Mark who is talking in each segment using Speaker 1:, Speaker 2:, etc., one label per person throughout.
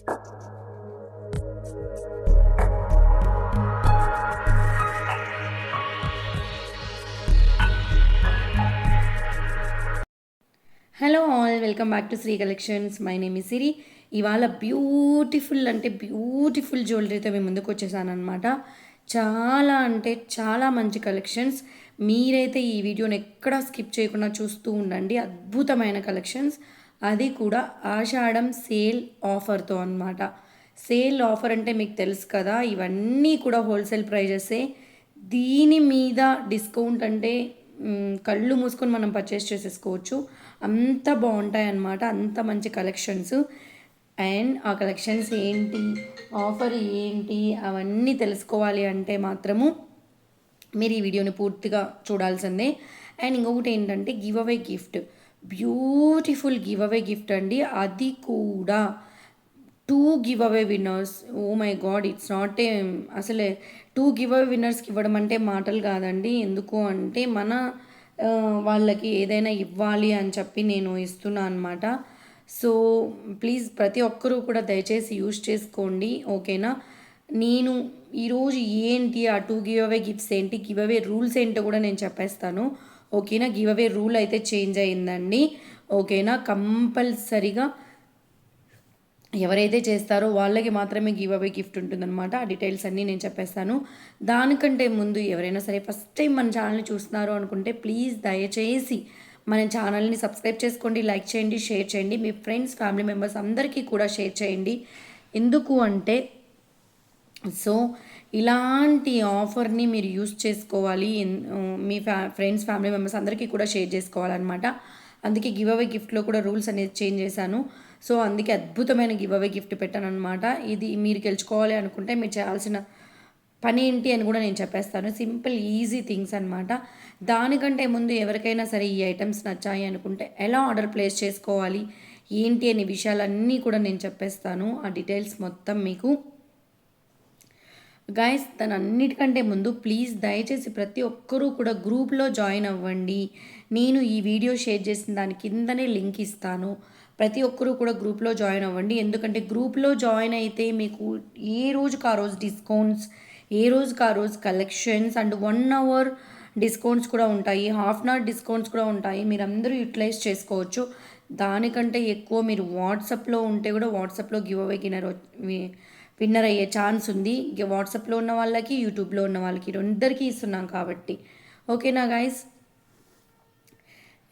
Speaker 1: Hello all, welcome back to Sri collections. My name is Siri. ఇవాళ beautiful అంటే beautiful జ్యువెలరీతో మేము ముందుకు వచ్చేసాను అనమాట. చాలా అంటే చాలా మంచి కలెక్షన్స్. మీరైతే ఈ వీడియోని ఎక్కడా స్కిప్ చేయకుండా చూస్తూ ఉండండి. అద్భుతమైన కలెక్షన్స్, అది కూడా ఆషాఢం సేల్ ఆఫర్తో అనమాట. సేల్ ఆఫర్ అంటే మీకు తెలుసు కదా, ఇవన్నీ కూడా హోల్సేల్ ప్రైజెసే. దీని మీద డిస్కౌంట్ అంటే కళ్ళు మూసుకొని మనం పర్చేస్ చేసేసుకోవచ్చు. అంత బాగుంటాయి అన్నమాట, అంత మంచి కలెక్షన్స్. అండ్ ఆ కలెక్షన్స్ ఏంటి, ఆఫర్ ఏంటి, అవన్నీ తెలుసుకోవాలి అంటే మాత్రము మీరు ఈ వీడియోని పూర్తిగా చూడాల్సిందే. అండ్ ఇంకొకటి ఏంటంటే give away gift, beautiful give away gift అండి. అది కూడా 2 give away winners. Oh my god, it's not a అసలే 2 గివ్ అవే విన్నర్స్కి ఇవ్వడం అంటే మాటలు కాదండి. ఎందుకు అంటే మన వాళ్ళకి ఏదైనా ఇవ్వాలి అని చెప్పి నేను ఇస్తున్నా అనమాట. సో ప్లీజ్ ప్రతి ఒక్కరూ కూడా దయచేసి యూజ్ చేసుకోండి, ఓకేనా. నేను ఈరోజు ఏంటి ఆ 2 గివ్ అవే గిఫ్ట్స్ ఏంటి, గివ్ అవే రూల్స్ ఏంటో కూడా నేను చెప్పేస్తాను, ఓకేనా. గివ్ అవే రూల్ అయితే చేంజ్ అయిందండి, ఓకేనా. కంపల్సరిగా ఎవరైతే చేస్తారో వాళ్ళకి మాత్రమే గివ్ అవే గిఫ్ట్ ఉంటుందన్నమాట. ఆ డీటెయిల్స్ అన్నీ నేను చెప్పేస్తాను. దానికంటే ముందు ఎవరైనా సరే ఫస్ట్ టైం మన ఛానల్ని చూస్తున్నారు అనుకుంటే ప్లీజ్ దయచేసి మన ఛానల్ని సబ్స్క్రైబ్ చేసుకోండి, లైక్ చేయండి, షేర్ చేయండి. మీ ఫ్రెండ్స్, ఫ్యామిలీ మెంబర్స్ అందరికీ కూడా షేర్ చేయండి. ఎందుకు అంటే సో ఇలాంటి ఆఫర్ని మీరు యూస్ చేసుకోవాలి, మీ ఫ్రెండ్స్, ఫ్యామిలీ మెంబర్స్ అందరికీ కూడా షేర్ చేసుకోవాలన్నమాట. అందుకే గివ్ అవే గిఫ్ట్లో కూడా రూల్స్ అనేది చేంజ్ చేశాను. సో అందుకే అద్భుతమైన గివ్ అవే గిఫ్ట్ పెట్టాను అనమాట. ఇది మీరు గెలుచుకోవాలి అనుకుంటే మీరు చేయాల్సిన పని ఏంటి అని కూడా నేను చెప్పేస్తాను. సింపుల్ ఈజీ థింగ్స్ అనమాట. దానికంటే ముందు ఎవరికైనా సరే ఈ ఐటమ్స్ నచ్చాయి అనుకుంటే ఎలా ఆర్డర్ ప్లేస్ చేసుకోవాలి ఏంటి అనే విషయాలన్నీ కూడా నేను చెప్పేస్తాను. ఆ డీటెయిల్స్ మొత్తం మీకు. గైస్, అన్నిటికంటే ముందు ప్లీజ్ దయచేసి ప్రతి ఒక్కరూ కూడా గ్రూప్లో జాయిన్ అవ్వండి. నేను ఈ వీడియో షేర్ చేసిన దాని కిందనే లింక్ ఇస్తాను. ప్రతి ఒక్కరూ కూడా గ్రూప్లో జాయిన్ అవ్వండి. ఎందుకంటే గ్రూప్లో జాయిన్ అయితే మీకు ఏ రోజుకి ఆ రోజు డిస్కౌంట్స్, ఏ రోజుకి ఆ రోజు కలెక్షన్స్ అండ్ 1 అవర్ డిస్కౌంట్స్ కూడా ఉంటాయి, హాఫ్ అన్ అవర్ డిస్కౌంట్స్ కూడా ఉంటాయి. మీరు అందరూ యూటిలైజ్ చేసుకోవచ్చు. దానికంటే ఎక్కువ మీరు వాట్సాప్లో ఉంటే కూడా వాట్సాప్లో గివ్ అవే విన్నర్ అయ్యే ఛాన్స్ ఉంది. వాట్సాప్లో ఉన్న వాళ్ళకి, యూట్యూబ్లో ఉన్న వాళ్ళకి రెండరికి ఇస్తున్నాం కాబట్టి, ఓకేనా గైస్.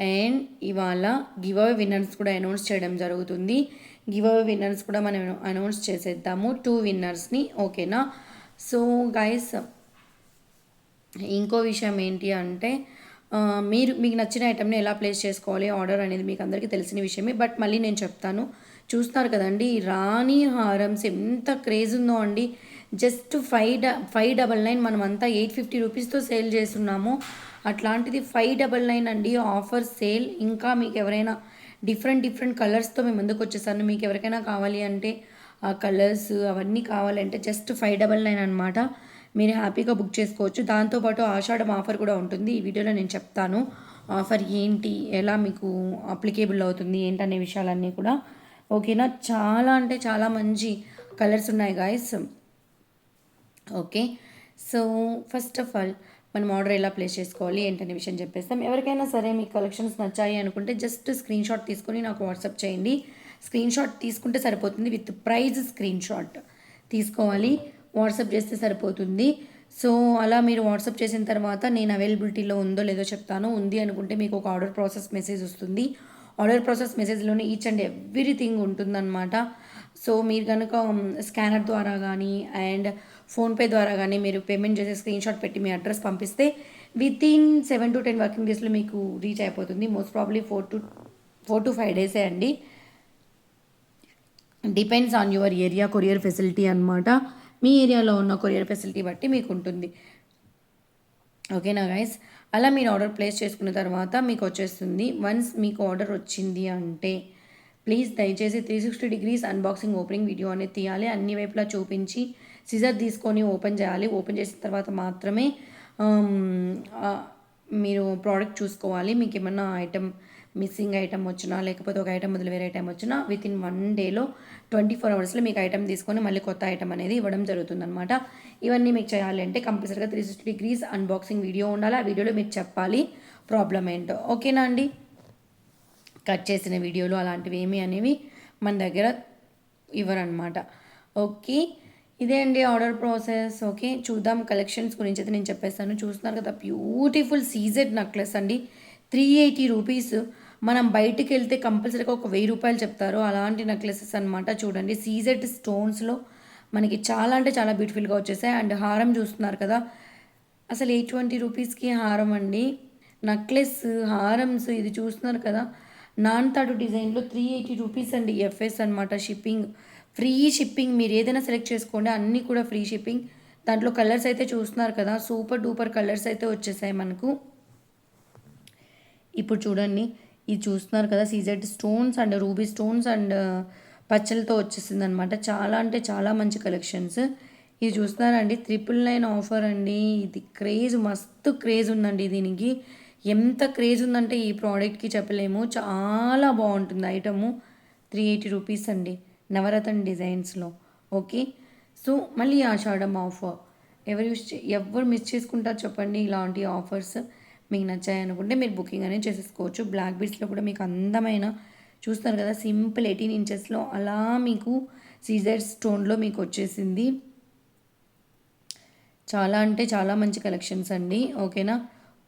Speaker 1: అండ్ ఇవాళ గివ్ అవే విన్నర్స్ కూడా అనౌన్స్ చేయడం జరుగుతుంది. గివ్ అవే విన్నర్స్ కూడా మనం అనౌన్స్ చేసేద్దాము, 2 విన్నర్స్ని, ఓకేనా. సో గైస్, ఇంకో విషయం ఏంటి అంటే మీకు నచ్చిన ఐటమ్ని ఎలా ప్లేస్ చేసుకోవాలి ఆర్డర్ అనేది మీకు అందరికీ తెలిసిన విషయమే, బట్ మళ్ళీ నేను చెప్తాను. చూస్తున్నారు కదండి, రాణి హారమ్స్ ఎంత క్రేజ్ ఉందో అండి. జస్ట్ 599 మనం అంతా 850 రూపీస్తో సేల్ చేస్తున్నాము. అట్లాంటిది 599 అండి ఆఫర్ సేల్. ఇంకా మీకు ఎవరైనా డిఫరెంట్ కలర్స్తో మేము ముందుకు వచ్చేసాను. మీకు ఎవరికైనా కావాలి అంటే ఆ కలర్స్ అవన్నీ కావాలంటే జస్ట్ 599 అనమాట. మీరు హ్యాపీగా బుక్ చేసుకోవచ్చు. దాంతోపాటు ఆషాఢం ఆఫర్ కూడా ఉంటుంది. ఈ వీడియోలో నేను చెప్తాను ఆఫర్ ఏంటి, ఎలా మీకు అప్లికేబుల్ అవుతుంది ఏంటనే విషయాలన్నీ కూడా, ఓకేనా. చాలా అంటే చాలా మంచి కలర్స్ ఉన్నాయి guys, okay. So first of all మనం ఆర్డర్ ఎలా ప్లేస్ చేసుకోవాలి ఏంటనే విషయం చెప్పేస్తాం. ఎవరికైనా సరే మీ కలెక్షన్స్ నచ్చాయి అనుకుంటే జస్ట్ స్క్రీన్ షాట్ తీసుకొని నాకు వాట్సాప్ చేయండి. స్క్రీన్ షాట్ తీసుకుంటే సరిపోతుంది, విత్ ప్రైజ్ స్క్రీన్ షాట్ తీసుకోవాలి, వాట్సాప్ చేస్తే సరిపోతుంది. సో అలా మీరు వాట్సాప్ చేసిన తర్వాత నేను అవైలబిలిటీలో ఉందో లేదో చెప్తాను. ఉంది అనుకుంటే మీకు ఒక ఆర్డర్ ప్రాసెస్ మెసేజ్ వస్తుంది. ఆర్డర్ ప్రాసెస్ మెసేజ్లోనే ఈచ్ అండ్ ఎవ్రీథింగ్ ఉంటుందన్నమాట. సో మీరు కనుక స్కానర్ ద్వారా కానీ అండ్ ఫోన్పే ద్వారా కానీ మీరు పేమెంట్ చేసే స్క్రీన్ షాట్ పెట్టి మీ అడ్రస్ పంపిస్తే వితిన్ 7 to 10 వర్కింగ్ డేస్లో మీకు రీచ్ అయిపోతుంది. మోస్ట్ ప్రాబ్లీ 4 to 5 డేసే అండి. Depends on your area courier facility అనమాట. మీ ఏరియాలో ఉన్న కొరియర్ ఫెసిలిటీ బట్టి మీకు ఉంటుంది, ఓకేనా గైస్. అలా మీరు ఆర్డర్ ప్లేస్ చేసుకున్న తర్వాత మీకు వచ్చేస్తుంది. వన్స్ మీకు ఆర్డర్ వచ్చింది అంటే ప్లీజ్ దయచేసి 360 degrees అన్బాక్సింగ్ ఓపెనింగ్ వీడియో అనేది తీయాలి. అన్ని వైపులా చూపించి సిజర్ తీసుకొని ఓపెన్ చేయాలి. ఓపెన్ చేసిన తర్వాత మాత్రమే మీరు ప్రోడక్ట్ చూసుకోవాలి. మీకు ఏమన్నా ఐటమ్ మిస్సింగ్ ఐటమ్ వచ్చినా లేకపోతే ఒక ఐటమ్ వదిలి వేరే ఐటమ్ వచ్చినా విత్ ఇన్ 1 డేలో 24 అవర్స్లో మీకు ఐటమ్ తీసుకొని మళ్ళీ కొత్త ఐటమ్ అనేది ఇవ్వడం జరుగుతుందన్నమాట. ఇవన్నీ మీకు చేయాలి అంటే కంపల్సరీగా 360 డిగ్రీస్ అన్బాక్సింగ్ వీడియో ఉండాలి. ఆ వీడియోలో మీరు చెప్పాలి ప్రాబ్లం ఏంటో. ఓకేనా అండి? కట్ చేసిన వీడియోలు అలాంటివి ఏమి అనేవి మన దగ్గర ఇవ్వరనమాట. ఓకే, ఇదే అండి ఆర్డర్ ప్రాసెస్. ఓకే, చూద్దాం కలెక్షన్స్ గురించి అయితే నేను చెప్పేస్తాను. చూస్తున్నారు కదా, బ్యూటిఫుల్ సీజెడ్ నెక్లెస్ అండి, 380 రూపీస్. మనం బయటికి వెళ్తే కంపల్సరీగా ఒక 1000 రూపాయలు చెప్తారు. అలాంటి నెక్లెసెస్ అనమాట. చూడండి, సీజెడ్ స్టోన్స్లో మనకి చాలా అంటే చాలా బ్యూటిఫుల్గా వచ్చేసాయి. అండ్ హారం చూస్తున్నారు కదా, అసలు 820 రూపీస్కి హారం అండి. నెక్లెస్, హారమ్స్ ఇది చూస్తున్నారు కదా, నాన్ తాడు డిజైన్లో 380 రూపీస్ అండి. ఎఫ్ఎస్ అనమాట. Shipping free shipping. మీరు ఏదైనా సెలెక్ట్ చేసుకోండి, అన్నీ కూడా ఫ్రీ షిప్పింగ్. దాంట్లో కలర్స్ అయితే చూస్తున్నారు కదా, సూపర్ డూపర్ కలర్స్ అయితే వచ్చేసాయి మనకు. ఇప్పుడు చూడండి, ఇది చూస్తున్నారు కదా, CZ stones and ruby stones and పచ్చలతో వచ్చేసింది అనమాట. చాలా అంటే చాలా మంచి కలెక్షన్స్. ఇది చూస్తున్నారండి, 999 ఆఫర్ అండి. ఇది క్రేజ్, మస్తు క్రేజ్ ఉందండి దీనికి. ఎంత క్రేజ్ ఉందంటే ఈ ప్రోడక్ట్కి చెప్పలేము. చాలా బాగుంటుంది ఐటము. 380 రూపీస్ అండి, నవరత్న డిజైన్స్లో. ఓకే, సో మళ్ళీ ఆషాఢం ఆఫర్. ఎవరు మిస్ చేసుకుంటారు చెప్పండి ఇలాంటి ఆఫర్స్? మీకు నచ్చాయి అనుకుంటే మీరు బుకింగ్ అనేది చేసేసుకోవచ్చు. బ్లాక్ బీడ్స్లో కూడా మీకు అందమైన చూస్తారు కదా, సింపుల్ 18 ఇంచెస్లో అలా మీకు సీజర్ స్టోన్లో మీకు వచ్చేసింది. చాలా అంటే చాలా మంచి కలెక్షన్స్ అండి. ఓకేనా?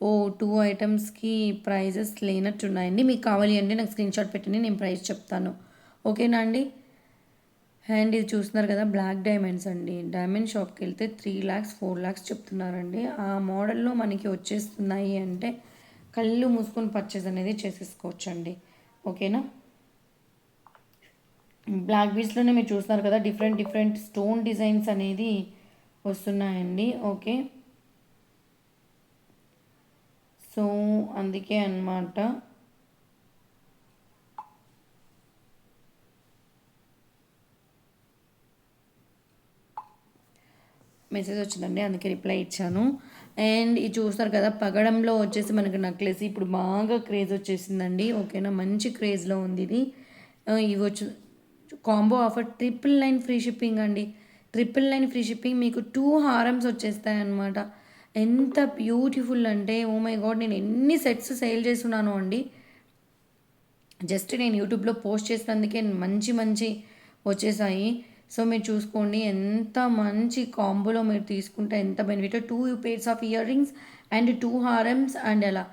Speaker 1: 2 ఐటమ్స్కి ప్రైజెస్ లేనట్టున్నాయండి. మీకు కావాలి అంటే నాకు స్క్రీన్షాట్ పెట్టండి, నేను ప్రైస్ చెప్తాను. ఓకేనా అండి? అండ్ ఇది చూస్తున్నారు కదా, బ్లాక్ డైమండ్స్ అండి. డైమండ్ షాప్కి వెళ్తే 3 lakhs 4 lakhs చెప్తున్నారండి. ఆ మోడల్లో మనకి వచ్చేస్తున్నాయి అంటే కళ్ళు మూసుకొని పర్చేస్ అనేది చేసేసుకోవచ్చు అండి. ఓకేనా? బ్లాక్ బీడ్స్లోనే మీరు చూస్తున్నారు కదా, డిఫరెంట్ డిఫరెంట్ స్టోన్ డిజైన్స్ అనేది వస్తున్నాయండి. ఓకే, సో అందుకే అన్నమాట. మెసేజ్ వచ్చిందండి, అందుకే రిప్లై ఇచ్చాను. అండ్ ఇది చూస్తారు కదా, పగడంలో వచ్చేసి మనకి నెక్లెస్ ఇప్పుడు బాగా క్రేజ్ వచ్చేసిందండి. ఓకేనా? మంచి క్రేజ్లో ఉంది ఇది. ఇవి వచ్చి కాంబో ఆఫర్ 999 ఫ్రీ షిప్పింగ్ అండి. 999 ఫ్రీ షిప్పింగ్, మీకు 2 హారమ్స్ వచ్చేస్తాయి అన్నమాట. ఎంత బ్యూటిఫుల్ అంటే, ఓ మై గాడ్, నేను ఎన్ని సెట్స్ సేల్ చేస్తున్నాను అండి. జస్ట్ నేను యూట్యూబ్లో పోస్ట్ చేసినందుకే మంచి మంచి వచ్చేసాయి. సో మీరు చూసుకోండి, ఎంత మంచి కాంబోలో మీరు తీసుకుంటే ఎంత benefit. 2 pairs of ear rings and 2 హారమ్స్ అండ్ అలా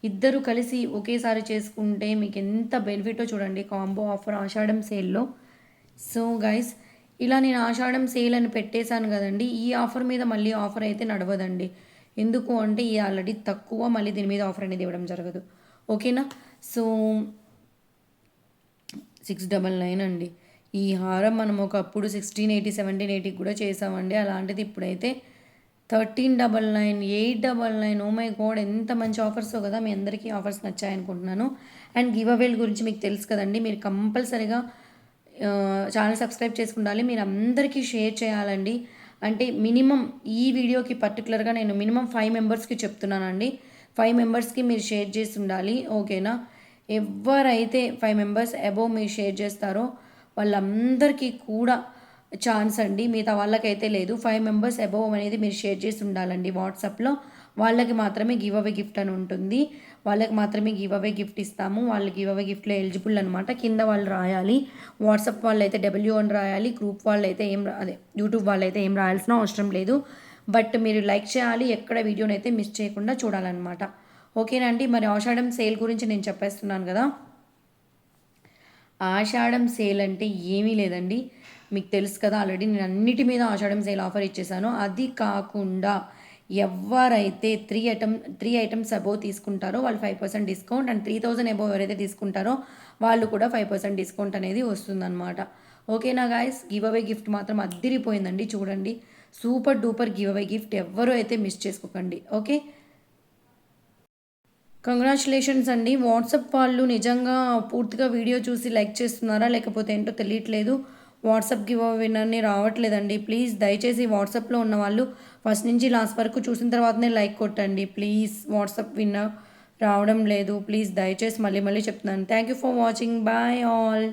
Speaker 1: ఇద్దరు కలిసి ఒకేసారి చేసుకుంటే మీకు ఎంత బెనిఫిటో చూడండి, కాంబో ఆఫర్ ఆషాఢం సేల్లో. సో గైస్, ఇలా నేను ఆషాఢం సేల్ అని పెట్టేశాను కదండి, ఈ ఆఫర్ మీద మళ్ళీ ఆఫర్ అయితే నడవదండి. ఎందుకు అంటే ఈ ఆల్రెడీ తక్కువ, మళ్ళీ దీని మీద ఆఫర్ అనేది ఇవ్వడం జరగదు. ఓకేనా? సో 699 అండి. ఈ హారం మనం ఒకప్పుడు 1680 1780 కూడా చేసామండి. అలాంటిది ఇప్పుడైతే 1399 899. ఓ మై గాడ్, ఎంత మంచి ఆఫర్సో కదా. మీ అందరికీ ఆఫర్స్ నచ్చాయనుకుంటున్నాను. అండ్ గివ్ అవేల గురించి మీకు తెలుసు కదండి, మీరు కంపల్సరీగా ఛానల్ సబ్స్క్రైబ్ చేసుకుండాలి. మీరు అందరికీ షేర్ చేయాలండి. అంటే మినిమం ఈ వీడియోకి పర్టికులర్గా నేను మినిమం 5 మెంబర్స్కి చెప్తున్నానండి. 5 మెంబర్స్కి మీరు షేర్ చేసి ఉండాలి. ఓకేనా? ఎవరైతే 5 మెంబర్స్ అబోవ్ మీరు షేర్ చేస్తారో వాళ్ళందరికీ కూడా ఛాన్స్ అండి. మిగతా వాళ్ళకైతే లేదు. 5 మెంబర్స్ అబోవ్ అనేది మీరు షేర్ చేసి ఉండాలండి వాట్సాప్లో. వాళ్ళకి మాత్రమే గివ్ అవే గిఫ్ట్ అని ఉంటుంది. వాళ్ళకి మాత్రమే గివ్ అవే గిఫ్ట్ ఇస్తాము. వాళ్ళు గివ్ అవే గిఫ్ట్లో ఎలిజిబుల్ అనమాట. కింద వాళ్ళు రాయాలి. వాట్సాప్ వాళ్ళు అయితే డబ్ల్యూ అని రాయాలి. గ్రూప్ వాళ్ళు అయితే అదే యూట్యూబ్ వాళ్ళు అయితే ఏం రాయాల్సిన అవసరం లేదు. బట్ మీరు లైక్ చేయాలి, ఎక్కడ వీడియోని అయితే మిస్ చేయకుండా చూడాలన్నమాట. ఓకేనా అండి? మరి ఆషాఢం సేల్ గురించి నేను చెప్పేస్తున్నాను కదా. ఆషాఢం సేల్ అంటే ఏమీ లేదండి, మీకు తెలుసు కదా ఆల్రెడీ, నేను అన్నిటి మీద ఆషాఢం సేల్ ఆఫర్ ఇచ్చేసాను. అది కాకుండా ఎవరైతే 3 ఐటమ్స్ అబోవ్ తీసుకుంటారో వాళ్ళు 5% డిస్కౌంట్, అండ్ 3000 అబోవ్ ఎవరైతే తీసుకుంటారో వాళ్ళు కూడా 5% డిస్కౌంట్ అనేది వస్తుందన్నమాట. ఓకేనా గాయస్? గివ్ అవే గిఫ్ట్ మాత్రం అద్దిరిపోయిందండి. చూడండి, super duper give away gift, ఎవ్వరూ అయితే మిస్ చేసుకోకండి. ఓకే, కంగ్రాచులేషన్స్ అండి. వాట్సాప్ వాళ్ళు నిజంగా పూర్తిగా వీడియో చూసి లైక్ చేస్తున్నారా లేకపోతే ఏంటో తెలియట్లేదు. వాట్సాప్ గివ్ అవే విన్నర్ని రావట్లేదండి. ప్లీజ్ దయచేసి వాట్సాప్లో ఉన్న వాళ్ళు ఫస్ట్ నుంచి లాస్ట్ వరకు చూసిన తర్వాతనే లైక్ కొట్టండి ప్లీజ్. వాట్సాప్ విన్నర్ రావడం లేదు. ప్లీజ్ దయచేసి మళ్ళీ మళ్ళీ చెప్తున్నాను. Thank you for watching. Bye all.